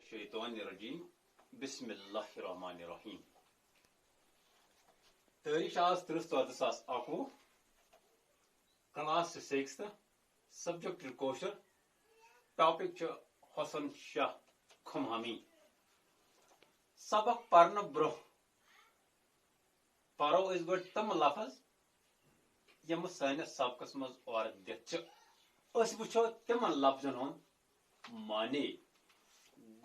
الشیطان الرجیم بسم اللہ الرحمن الرحیم تاریخ آز 30/4/2021 کلاس 6 سبجیکٹ کوشر ٹاپک حسن شاہ کھمہمی سبق پرن برہ پرو اس گو تم لفظ یم سانس سبقس مز اور دت اس وچھو تمن لفظن ہند معنی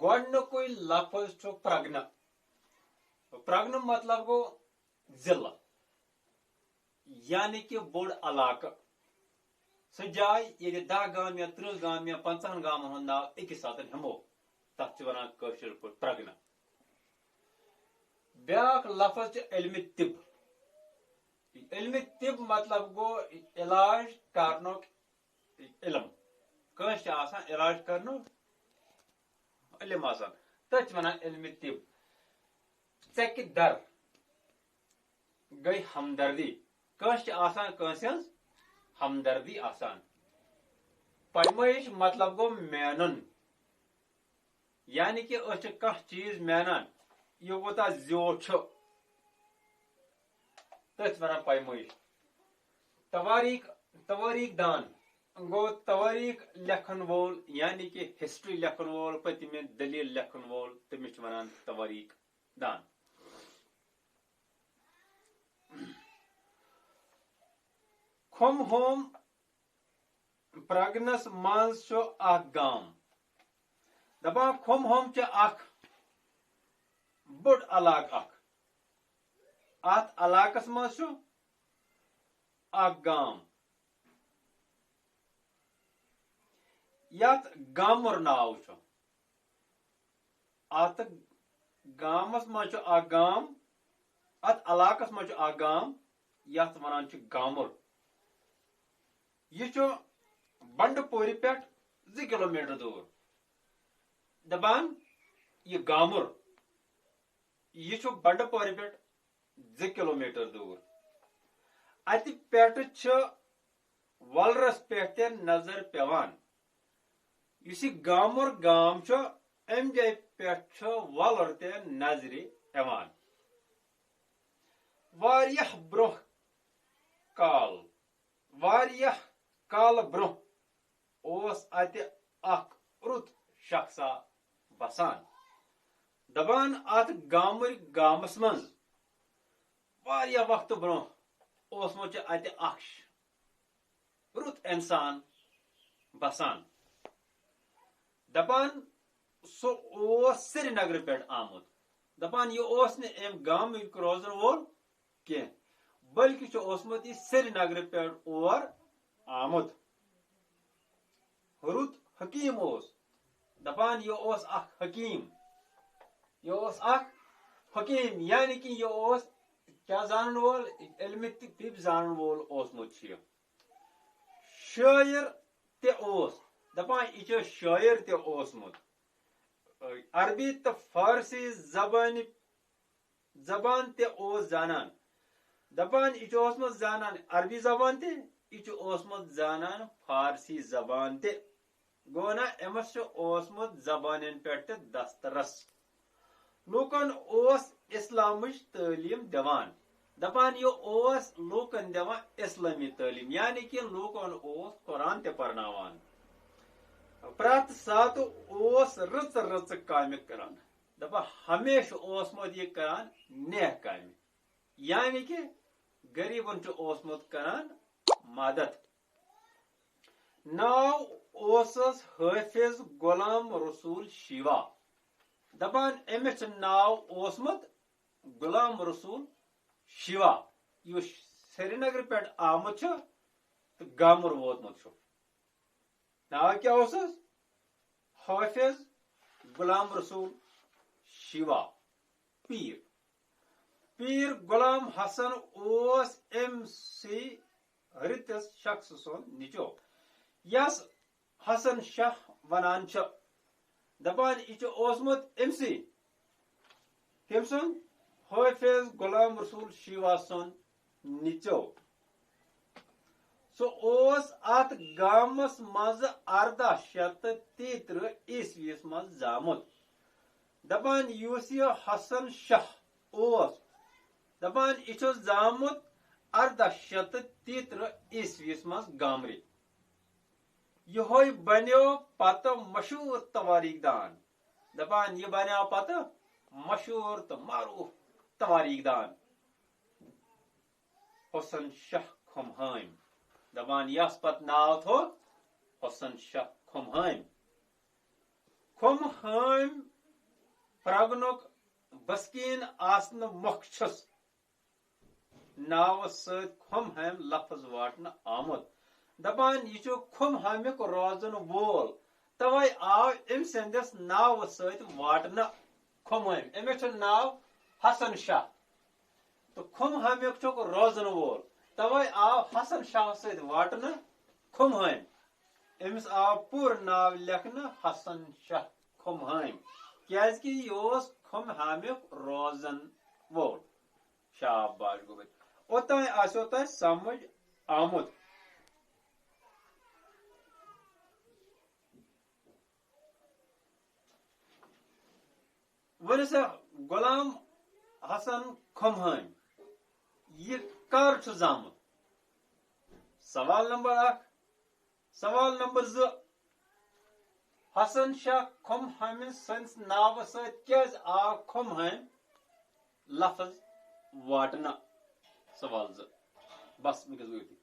گوڈنکوے لفظ چھ پرگن پرگن مطلب گو ضلع یعنی کہ بوڑ علاقہ سہ جائے یہ 10 گام یا 30 گام یا 50 گام ہند ناو اکس سات ہمو تک ونان کشر پہ پرگن بیاکھ لفظ علم طب علم طب مطلب گو علاج کرنک علم کنس آسان علاج کرنک علم آسان تت ونان علم طب ٹھیکہ در گئی ہمدردی کنس آسان کنس ہز ہمدردی آسان پیمائش مطلب گو مینن یعنی کہ اس کھانا چیز مینان یہ کوتا زیوٹ تت ونان پیمائش تواریخ دان گو تواریخ لکھن وول یعنی کہ ہسٹری لکھن وول پتم دلیل لکھن وول تمس ونان تواریخ دان کھم ہوم پرگنس مز اخ گام دپان کھم ہوم اخ بوڑ علاقہ ات علاقس مز اخ گام یت گامر ناو ات گامس مز اخ گام ات علاقس مز اخ گام یت ونان گامر یہ بنڈ پوری پہ 2 کلومیٹر دور دپان یہ گامر یہ بنڈ پوری پہ 2 کلومیٹر دور ات پہ ولرس پہ نظر پیوان اس گامر گام ام جائے پہ ولر تہ نظر یوان واریاہ برہ کال برہ اوس ات اخ رت شخصا بسان دپان ات گامس مز واریاہ وقت برہ اوسمت ات اخ رت انسان بسان دپان سو سری نگر پہ آمت دپان یہ ام گام روزن وول کی بلکہ اوسمت یہ سری نگر پہ اور آمت رت حکیم دپان یہ اخ حکیم یعنی کہ یہ کیا زانن وول علم طب زانن وول اوسمت شاعر تہ دپان یہ شاعر تہ اوسمت عربی تو فارسی زبان تہ زانان دپان یہ اوسمت زانان عربی زبان تہ یہ اوسمت زانان فارسی زبان تہ گونا امس اوسمت زبانن پہ دسترس لوکن اسلامچ تعلیم دیوان دپان یہ لوکن دیوان اسلامی تعلیم یعنی کہ لوکن قرآن تہ پرناوان پرت سات رٕژ کامہ کران دپان ہمیشہ اوسمت یہ کران نیک کامہ یعنی کہ غریبن اوسمت کران مدد ناو اوسس حافظ غلام رسول شیوا دپان امس ناو اوسمت غلام رسول شیوا یہ سری نگر پہ آمت تو گامر ووتمت ناو کیا اوسس حافظ غلام رسول شیوا پیر غلام حسن ام سی رتس شخص سن نچو یس حسن شاہ ونان دپان یہ اوسمت ام سی کم سن حافظ غلام رسول شیوا سن نچو سو ات گامس مز 1833 عیسویس مز زامت دپان یُس یہِ حسن شاہ اوس دپان یہِ چھُ زامُت 1813 عیسویس منٛز گامرِ یِہوے بنیو پتہٕ مشہوٗر تواریٖخ دان دپان یہِ بنیو پتہٕ مشہوٗر تہٕ معروٗف تواریٖخ دان حسن شاہ کھمہٲمۍ دپان یس پتہٕ ناو تھوٚو حسن شاہ کھمہٲمۍ کھمہٲمۍ پرگنُک بسکیٖن آسنہٕ مۄکھ چھُس ناوٕ سۭتۍ کھمہٲمۍ لفظ واٹنہٕ آمُت دپان یہِ چھُ کھمہٲمیُک روزن وول توے آو أمۍ سٕنٛدِس ناوٕ سۭتۍ واٹنہٕ کھمہٲمۍ أمِس چھُ ناو حسن شاہ تہٕ کھمہٲمیُک چھُکھ روزن وول توے آو حسن شاہ سۭتۍ واٹنہٕ کھمہٲمۍ أمِس آو پوٗرٕ ناو لیکھنہٕ حسن شاہ کھمہٲمۍ کیازِ کہِ یہِ اوس کھمہٲمیُک روزن وول شاباش گوٚبُر اوٚتانۍ آسیو تۄہہِ سمجھ آمُت ؤنِو سا غلام حسن کھمہٲمۍ یہِ کر چھُ زامُت سوال نمبر 1 سوال نمبر 2 حسن شاہ کھمہٲمِس سٕنٛدِس ناوٕ سۭتۍ کیازِ آو کھمہٲمۍ لفظ واٹنہٕ سوال 2 بس وٕنکیٚس گوٚو یُتُے